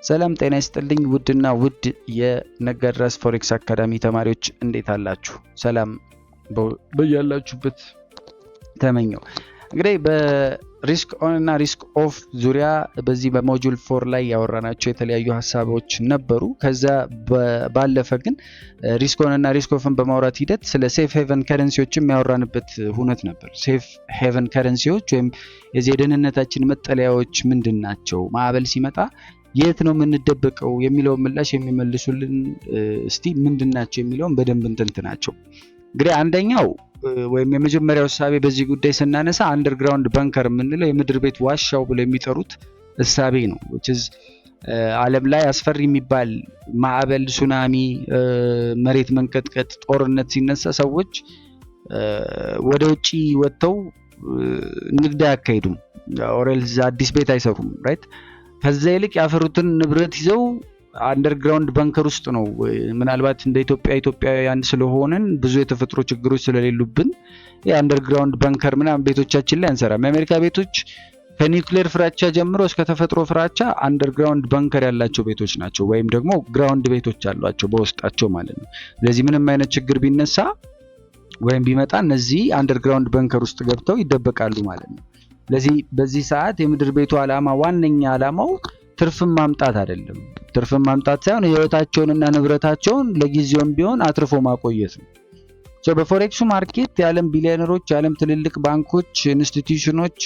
ሰላም ጤና ይስጥልኝ ውድና ውድ የነጋድራስ ፎሬክስ አካዳሚ ተማሪዎች እንዴት አላችሁ? ሰላም በያላችሁበት ተመኘው። እንግዲህ በሪስክ ኦን እና ሪስክ ኦፍ ዙሪያ በዚህ በሞጁል 4 ላይ ያወራናቸው የተለያዩ ሀሳቦች ነበሩ። ከዛ ባለፈ ግን ሪስክ ኦን እና ሪስክ ኦፍን በማውራት ሂደት ስለ ሴፍ ሄቨን ከረንሲዎችም ያወራንበት ሁነት ነበር። ሴፍ ሄቨን ከረንሲዎች ወይም የዚህ የደህንነታችን መጠለያዎች ምንድን ናቸው? ማዕበል ሲመጣ የት ነው የምንደበቀው የሚለውን ምላሽ የሚመልሱልን እስቲ ምንድን ናቸው የሚለውን በደንብ እንትናቸው። እንግዲህ አንደኛው ወይም የመጀመሪያው ሐሳቤ በዚህ ጉዳይ ስናነሳ አንደርግራውንድ ባንከር የምንለው የምድር ቤት ዋሻው ብለው የሚጠሩት ሐሳቤ ነው። which is ዓለም ላይ አስፈሪ የሚባል ማዕበል፣ ሱናሚ፣ መሬት መንቀጥቀጥ፣ ጦርነት ሲነሳ ሰዎች ወደ ውጪ ወጥተው ንግድ አያካሂዱም፣ ኦሬልስ አዲስ ቤት አይሰሩም። ራይት ከዛ ይልቅ ያፈሩትን ንብረት ይዘው አንደርግራውንድ ባንከር ውስጥ ነው። ምናልባት እንደ ኢትዮጵያውያን ስለሆነን ብዙ የተፈጥሮ ችግሮች ስለሌሉብን የአንደርግራውንድ ባንከር ምናምን ቤቶቻችን ላይ አንሰራም። የአሜሪካ ቤቶች ከኒውክሌር ፍራቻ ጀምሮ እስከ ተፈጥሮ ፍራቻ አንደርግራውንድ ባንከር ያላቸው ቤቶች ናቸው፣ ወይም ደግሞ ግራውንድ ቤቶች አሏቸው በውስጣቸው ማለት ነው። ስለዚህ ምንም አይነት ችግር ቢነሳ ወይም ቢመጣ እነዚህ አንደርግራውንድ ባንከር ውስጥ ገብተው ይደበቃሉ ማለት ነው። ስለዚህ በዚህ ሰዓት የምድር ቤቱ ዓላማ ዋነኛ ዓላማው ትርፍን ማምጣት አይደለም። ትርፍን ማምጣት ሳይሆን ህይወታቸውንና ንብረታቸውን ለጊዜውም ቢሆን አትርፎ ማቆየት ነው። በፎሬክሱ ማርኬት የዓለም ቢሊዮነሮች፣ የዓለም ትልልቅ ባንኮች፣ ኢንስቲትዩሽኖች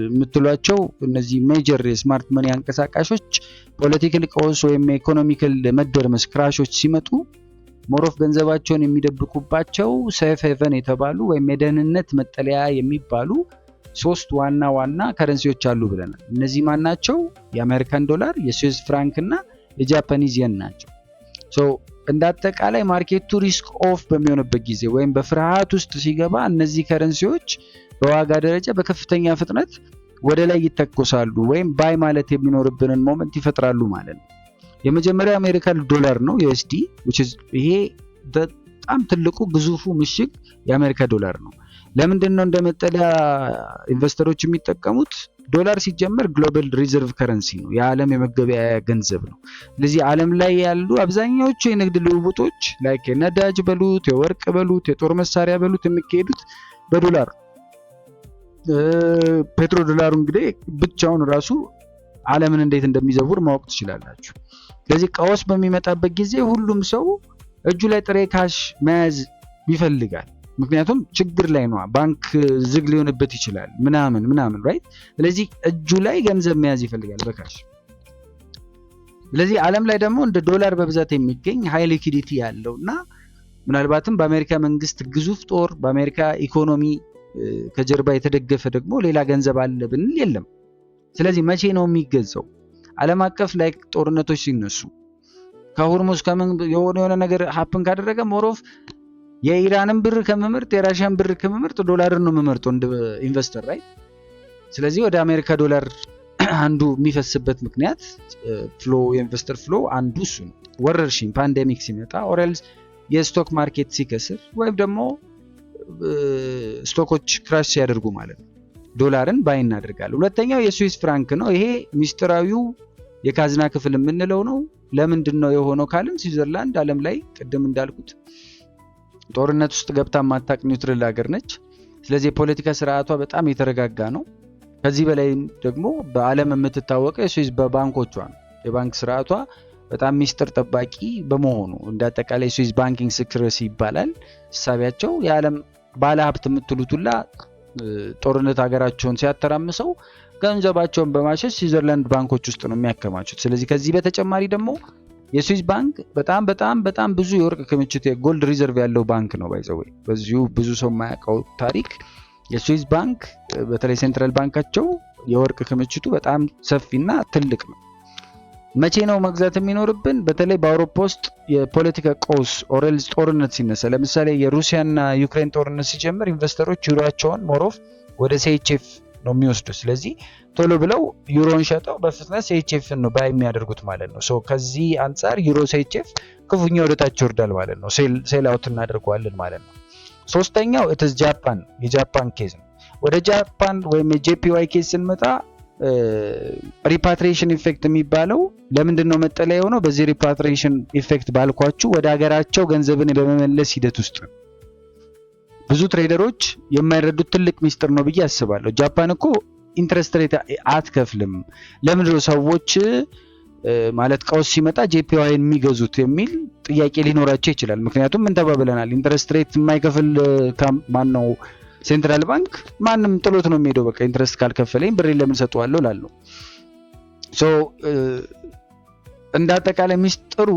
የምትሏቸው እነዚህ ሜጀር የስማርት መኒ አንቀሳቃሾች ፖለቲካል ቀውስ ወይም ኢኮኖሚካል መደርመስ ክራሾች ሲመጡ ሞሮፍ ገንዘባቸውን የሚደብቁባቸው ሴፍ ሄቨን የተባሉ ወይም የደህንነት መጠለያ የሚባሉ ሶስት ዋና ከረንሲዎች አሉ ብለናል። እነዚህ ማን ናቸው? የአሜሪካን ዶላር፣ የስዊስ ፍራንክ እና የጃፓኒዝ የን ናቸው። እንደ አጠቃላይ ማርኬቱ ሪስክ ኦፍ በሚሆንበት ጊዜ ወይም በፍርሃት ውስጥ ሲገባ እነዚህ ከረንሲዎች በዋጋ ደረጃ በከፍተኛ ፍጥነት ወደ ላይ ይተኮሳሉ ወይም ባይ ማለት የሚኖርብንን ሞመንት ይፈጥራሉ ማለት ነው። የመጀመሪያው የአሜሪካን ዶላር ነው USD which is ይሄ በጣም ትልቁ ግዙፉ ምሽግ የአሜሪካ ዶላር ነው። ለምንድን ነው እንደመጠለያ ኢንቨስተሮች የሚጠቀሙት? ዶላር ሲጀመር ግሎባል ሪዘርቭ ከረንሲ ነው፣ የዓለም የመገበያያ ገንዘብ ነው። ስለዚህ ዓለም ላይ ያሉ አብዛኛዎቹ የንግድ ልውውጦች ላይክ የነዳጅ በሉት፣ የወርቅ በሉት፣ የጦር መሳሪያ በሉት የሚካሄዱት በዶላር። ፔትሮ ዶላሩ እንግዲህ ብቻውን ራሱ ዓለምን እንዴት እንደሚዘውር ማወቅ ትችላላችሁ። ስለዚህ ቀውስ በሚመጣበት ጊዜ ሁሉም ሰው እጁ ላይ ጥሬ ካሽ መያዝ ይፈልጋል። ምክንያቱም ችግር ላይ ነው፣ ባንክ ዝግ ሊሆንበት ይችላል ምናምን ራይት። ስለዚህ እጁ ላይ ገንዘብ መያዝ ይፈልጋል በካሽ። ስለዚህ ዓለም ላይ ደግሞ እንደ ዶላር በብዛት የሚገኝ ሃይ ሊኩዊዲቲ ያለውና ምናልባትም በአሜሪካ መንግስት ግዙፍ ጦር፣ በአሜሪካ ኢኮኖሚ ከጀርባ የተደገፈ ደግሞ ሌላ ገንዘብ አለ ብንል የለም። ስለዚህ መቼ ነው የሚገዛው? ዓለም አቀፍ ላይ ጦርነቶች ሲነሱ ከሆርሙዝ የሆነ ነገር ሀፕን ካደረገ ሞሮፍ የኢራንን ብር ከመመርጥ የራሽያን ብር ከመመርጥ ዶላርን ነው የምመርጠው እንደ ኢንቨስተር ራይት። ስለዚህ ወደ አሜሪካ ዶላር አንዱ የሚፈስበት ምክንያት ፍሎ የኢንቨስተር ፍሎ አንዱ እሱ ነው። ወረርሽኝ ፓንዴሚክ ሲመጣ ኦሬልስ የስቶክ ማርኬት ሲከስር ወይም ደግሞ ስቶኮች ክራሽ ሲያደርጉ ማለት ነው ዶላርን ባይ እናደርጋለን። ሁለተኛው የስዊስ ፍራንክ ነው። ይሄ ሚስጥራዊው የካዝና ክፍል የምንለው ነው። ለምንድን ነው የሆነው ካልን ስዊዘርላንድ ዓለም ላይ ቅድም እንዳልኩት ጦርነት ውስጥ ገብታ ማታቅ ኒውትራል ሀገር ነች። ስለዚህ የፖለቲካ ስርዓቷ በጣም የተረጋጋ ነው። ከዚህ በላይ ደግሞ በዓለም የምትታወቀው የስዊስ በባንኮቿ ነው። የባንክ ስርዓቷ በጣም ሚስጥር ጠባቂ በመሆኑ እንደ አጠቃላይ ስዊስ ባንኪንግ ሴክሬሲ ይባላል ሐሳቢያቸው። የዓለም ባለሀብት የምትሉት ሁላ ጦርነት ሀገራቸውን ሲያተራምሰው ገንዘባቸውን በማሸሽ ስዊዘርላንድ ባንኮች ውስጥ ነው የሚያከማቹት። ስለዚህ ከዚህ በተጨማሪ ደግሞ የስዊስ ባንክ በጣም ብዙ የወርቅ ክምችት የጎልድ ሪዘርቭ ያለው ባንክ ነው። ባይዘው በዚሁ ብዙ ሰው የማያውቀው ታሪክ የስዊስ ባንክ በተለይ ሴንትራል ባንካቸው የወርቅ ክምችቱ በጣም ሰፊና ትልቅ ነው። መቼ ነው መግዛት የሚኖርብን? በተለይ በአውሮፓ ውስጥ የፖለቲካ ቀውስ ኦሬልስ ጦርነት ሲነሳ፣ ለምሳሌ የሩሲያና ዩክሬን ጦርነት ሲጀምር ኢንቨስተሮች ዩሮአቸውን ሞሮፍ ወደ CHF ነው የሚወስዱት። ስለዚህ ቶሎ ብለው ዩሮን ሸጠው በፍጥነት CHF ነው ባይ የሚያደርጉት ማለት ነው። ከዚህ አንፃር ዩሮ CHF ክፉኛ ወደ ታች ይወርዳል ማለት ነው። ሴል አውት እናደርገዋለን ማለት ነው። ሶስተኛው እትስ ጃፓን፣ የጃፓን ኬዝ ነው። ወደ ጃፓን ወይም የJPY ኬዝ ስንመጣ ሪፓትሪዬሽን ኢፌክት የሚባለው ለምንድን ነው መጠለያ የሆነው? በዚህ ሪፓትሪዬሽን ኢፌክት ባልኳችሁ ወደ ሀገራቸው ገንዘብን በመመለስ ሂደት ውስጥ ብዙ ትሬደሮች የማይረዱት ትልቅ ሚስጥር ነው ብዬ አስባለሁ። ጃፓን እኮ ኢንትረስት ሬት አትከፍልም። ለምንድን ነው ሰዎች ማለት ቀውስ ሲመጣ ጄፒዋይን የሚገዙት የሚል ጥያቄ ሊኖራቸው ይችላል። ምክንያቱም ምን ተባብለናል? ኢንትረስት ሬት የማይከፍል ማን ነው? ሴንትራል ባንክ ማንም ጥሎት ነው የሚሄደው። በቃ ኢንትረስት ካልከፈለኝ ብሬን ለምን ሰጠዋለሁ ላለው። ሶ እንደ አጠቃላይ ሚስጥሩ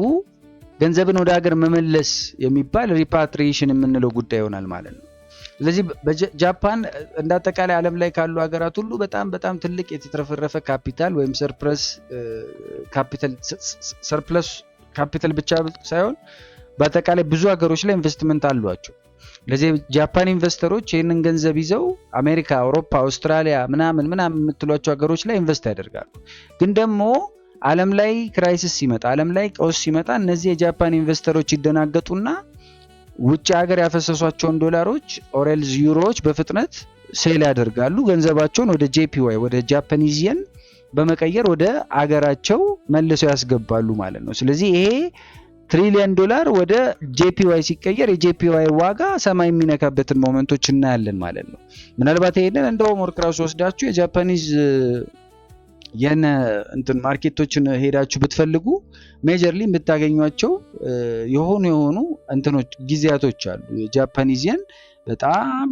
ገንዘብን ወደ ሀገር መመለስ የሚባል ሪፓትሪዬሽን የምንለው ጉዳይ ይሆናል ማለት ነው። ስለዚህ ጃፓን እንደ አጠቃላይ ዓለም ላይ ካሉ ሀገራት ሁሉ በጣም በጣም ትልቅ የተትረፈረፈ ካፒታል ወይም ሰርፕለስ ካፒታል ብቻ ሳይሆን በአጠቃላይ ብዙ ሀገሮች ላይ ኢንቨስትመንት አሏቸው። ለዚህ ጃፓን ኢንቨስተሮች ይህንን ገንዘብ ይዘው አሜሪካ፣ አውሮፓ፣ አውስትራሊያ ምናምን የምትሏቸው ሀገሮች ላይ ኢንቨስት ያደርጋሉ። ግን ደግሞ ዓለም ላይ ክራይሲስ ሲመጣ፣ ዓለም ላይ ቀውስ ሲመጣ እነዚህ የጃፓን ኢንቨስተሮች ይደናገጡና ውጭ ሀገር ያፈሰሷቸውን ዶላሮች ኦሬልዝ ዩሮዎች በፍጥነት ሴል ያደርጋሉ። ገንዘባቸውን ወደ ጄፒዋይ ወደ ጃፓኒዝ የን በመቀየር ወደ አገራቸው መልሰው ያስገባሉ ማለት ነው። ስለዚህ ይሄ $1 ትሪሊየን ወደ ጄፒዋይ ሲቀየር የጄፒዋይ ዋጋ ሰማይ የሚነካበትን ሞመንቶች እናያለን ማለት ነው። ምናልባት ይሄንን እንደውም ወርክራውስ ወስዳችሁ የጃፓኒዝ የን እንትን ማርኬቶችን ሄዳችሁ ብትፈልጉ ሜጀርሊ የምታገኟቸው የሆኑ እንትኖች ጊዜያቶች አሉ። የጃፓኒዝ የን በጣም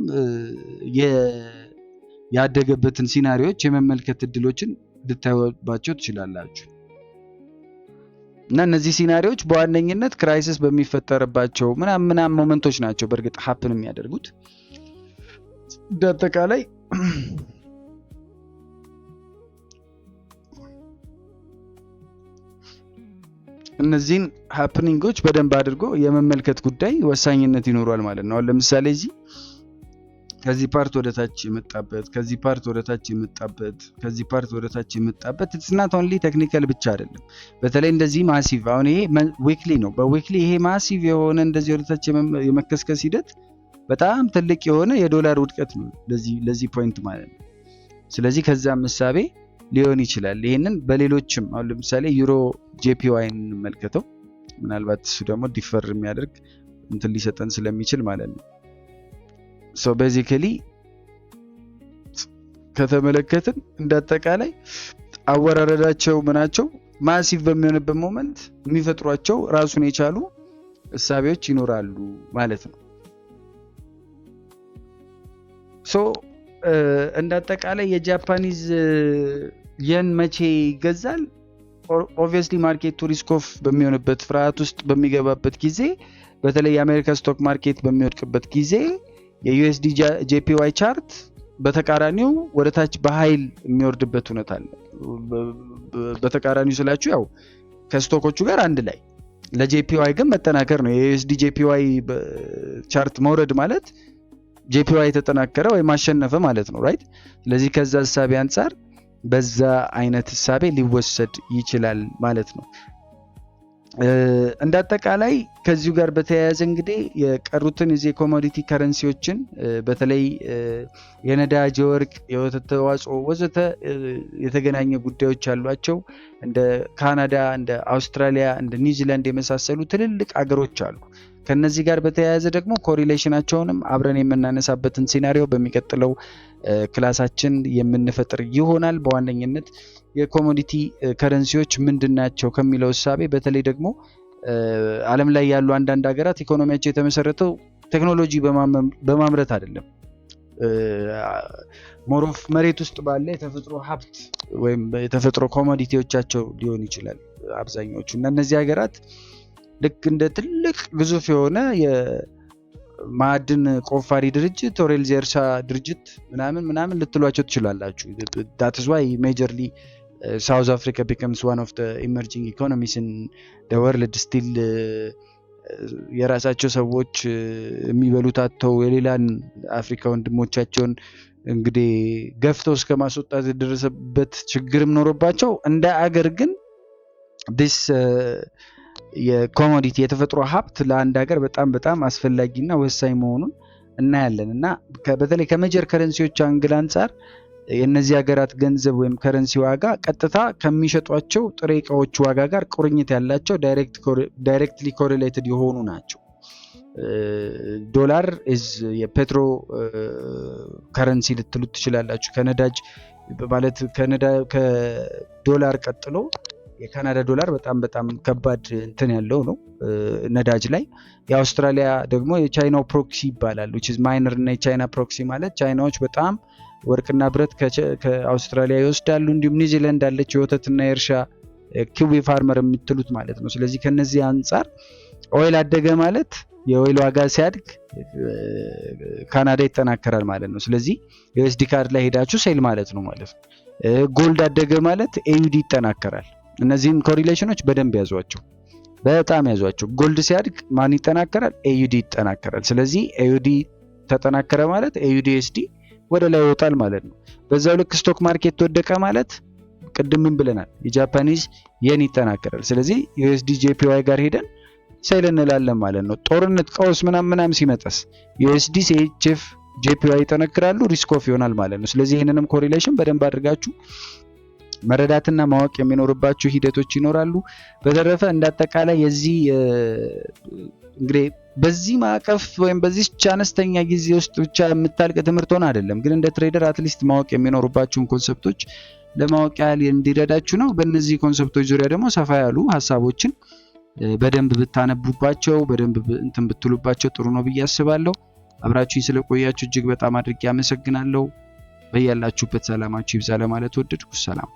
ያደገበትን ሲናሪዮች የመመልከት እድሎችን ልታዩባቸው ትችላላችሁ። እና እነዚህ ሲናሪዮች በዋነኝነት ክራይሲስ በሚፈጠርባቸው ምናምን ሞመንቶች ናቸው በእርግጥ ሀፕን የሚያደርጉት። በአጠቃላይ እነዚህን ሃፕኒንጎች በደንብ አድርጎ የመመልከት ጉዳይ ወሳኝነት ይኖራል ማለት ነው። ለምሳሌ እዚህ ከዚህ ፓርት ወደ ታች የመጣበት ከዚህ ፓርት ወደ ታች የመጣበት ከዚህ ፓርት ወደ ታች የመጣበት ኢትስ ናት ኦንሊ ቴክኒካል ብቻ አይደለም። በተለይ እንደዚህ ማሲቭ አሁን ይሄ ዊክሊ ነው። በዊክሊ ይሄ ማሲቭ የሆነ እንደዚህ ወደ ታች የመከስከስ ሂደት በጣም ትልቅ የሆነ የዶላር ውድቀት ነው ለዚህ ፖይንት ማለት ነው። ስለዚህ ከዛ ምሳቤ ሊሆን ይችላል። ይሄንን በሌሎችም አሁን ለምሳሌ ዩሮ ጄፒዋይን እንመልከተው። ምናልባት እሱ ደግሞ ዲፈር የሚያደርግ እንትን ሊሰጠን ስለሚችል ማለት ነው። ሶ ቤዚካሊ ከተመለከትን እንዳጠቃላይ አወራረዳቸው ምናቸው ማሲቭ በሚሆንበት ሞመንት የሚፈጥሯቸው ራሱን የቻሉ እሳቤዎች ይኖራሉ ማለት ነው። ሶ እንዳጠቃላይ የጃፓኒዝ የን መቼ ይገዛል? ኦብቪየስሊ ማርኬቱ ሪስክ ኦፍ በሚሆንበት ፍርሃት ውስጥ በሚገባበት ጊዜ፣ በተለይ የአሜሪካ ስቶክ ማርኬት በሚወድቅበት ጊዜ የዩኤስዲ ጄፒዋይ ቻርት በተቃራኒው ወደ ታች በኃይል የሚወርድበት ሁኔታ አለ። በተቃራኒው ስላችሁ ያው ከስቶኮቹ ጋር አንድ ላይ ለጄፒዋይ ግን መጠናከር ነው። የዩኤስዲ ጄፒዋይ ቻርት መውረድ ማለት ጄፒዋይ የተጠናከረ ወይ ማሸነፈ ማለት ነው ራይት። ስለዚህ ከዛ ሐሳብ አንፃር በዛ አይነት ሐሳብ ሊወሰድ ይችላል ማለት ነው። እንዳጠቃላይ ከዚሁ ጋር በተያያዘ እንግዲህ የቀሩትን የዚህ ኮሞዲቲ ከረንሲዎችን በተለይ የነዳጅ፣ የወርቅ፣ የወተት ተዋጽኦ ወዘተ የተገናኘ ጉዳዮች አሏቸው። እንደ ካናዳ፣ እንደ አውስትራሊያ፣ እንደ ኒውዚላንድ የመሳሰሉ ትልልቅ አገሮች አሉ። ከነዚህ ጋር በተያያዘ ደግሞ ኮሪሌሽናቸውንም አብረን የምናነሳበትን ሲናሪዮ በሚቀጥለው ክላሳችን የምንፈጥር ይሆናል። በዋነኝነት የኮሞዲቲ ከረንሲዎች ምንድናቸው ከሚለው ሐሳቤ በተለይ ደግሞ ዓለም ላይ ያሉ አንዳንድ ሀገራት ኢኮኖሚያቸው የተመሰረተው ቴክኖሎጂ በማምረት አይደለም፣ ሞሮፍ መሬት ውስጥ ባለ የተፈጥሮ ሀብት ወይም የተፈጥሮ ኮሞዲቲዎቻቸው ሊሆን ይችላል አብዛኛዎቹ። እና እነዚህ ሀገራት ልክ እንደ ትልቅ ግዙፍ የሆነ የማዕድን ቆፋሪ ድርጅት ኦሬልዝ የእርሻ ድርጅት ምናምን ልትሏቸው ትችላላችሁ። that is why majorly South Africa becomes one of the emerging economies in the world still የራሳቸው ሰዎች የሚበሉት አጥተው የሌላን አፍሪካ ወንድሞቻቸውን እንግዲህ ገፍተው እስከ ማስወጣት የደረሰበት ችግርም ኖሮባቸው እንደ አገር ግን this የኮሞዲቲ የተፈጥሮ ሀብት ለአንድ ሀገር በጣም አስፈላጊና ወሳኝ መሆኑን እናያለን። እና በተለይ ከሜጀር ከረንሲዎች አንግል አንፃር የእነዚህ ሀገራት ገንዘብ ወይም ከረንሲ ዋጋ ቀጥታ ከሚሸጧቸው ጥሬ እቃዎች ዋጋ ጋር ቁርኝት ያላቸው ዳይሬክትሊ ኮሪሌትድ የሆኑ ናቸው። ዶላር የፔትሮ ከረንሲ ልትሉት ትችላላችሁ። ከነዳጅ ማለት ከዶላር ቀጥሎ የካናዳ ዶላር በጣም ከባድ እንትን ያለው ነው ነዳጅ ላይ። የአውስትራሊያ ደግሞ የቻይናው ፕሮክሲ ይባላል which is ማይነር እና የቻይና ፕሮክሲ ማለት ቻይናዎች በጣም ወርቅና ብረት ከአውስትራሊያ ይወስዳሉ። እንዲሁም ኒውዚላንድ አለች የወተትና የእርሻ ኪዊ ፋርመር የምትሉት ማለት ነው። ስለዚህ ከነዚህ አንጻር ኦይል አደገ ማለት የኦይል ዋጋ ሲያድግ ካናዳ ይጠናከራል ማለት ነው። ስለዚህ ዩኤስዲ ካርድ ላይ ሄዳችሁ ሴል ማለት ነው ማለት ነው። ጎልድ አደገ ማለት ኤዩዲ ይጠናከራል። እነዚህን ኮሪሌሽኖች በደንብ ያዟቸው፣ በጣም ያዟቸው። ጎልድ ሲያድግ ማን ይጠናከራል? ኤዩዲ ይጠናከራል። ስለዚህ ኤዩዲ ተጠናከረ ማለት ኤዩዲ ኤስዲ ወደ ላይ ይወጣል ማለት ነው። በዛው ልክ ስቶክ ማርኬት ወደቀ ማለት ቅድም ምን ብለናል? የጃፓኒዝ የን ይጠናከራል። ስለዚህ ዩኤስዲ ጄፒዋይ ጋር ሄደን ሴል እንላለን ማለት ነው። ጦርነት ቀውስ ምናምን ሲመጣስ ዩኤስዲ ሲኤችኤፍ ጄፒዋይ ይጠነክራሉ፣ ሪስክ ኦፍ ይሆናል ማለት ነው። ስለዚህ ይህንንም ኮሪሌሽን በደንብ አድርጋችሁ መረዳትና ማወቅ የሚኖርባችሁ ሂደቶች ይኖራሉ። በተረፈ እንዳጠቃላይ የዚህ እንግዲህ በዚህ ማዕቀፍ ወይም በዚህ አነስተኛ ጊዜ ውስጥ ብቻ የምታልቅ ትምህርት ሆነ አይደለም፣ ግን እንደ ትሬደር አትሊስት ማወቅ የሚኖርባችሁን ኮንሰፕቶች ለማወቅ ያህል እንዲረዳችሁ ነው። በእነዚህ ኮንሰፕቶች ዙሪያ ደግሞ ሰፋ ያሉ ሀሳቦችን በደንብ ብታነቡባቸው በደንብ እንትን ብትሉባቸው ጥሩ ነው ብዬ አስባለሁ። አብራችሁኝ ስለቆያችሁ እጅግ በጣም አድርጌ አመሰግናለሁ። በያላችሁበት ሰላማችሁ ይብዛ ለማለት ወደድኩ። ሰላም።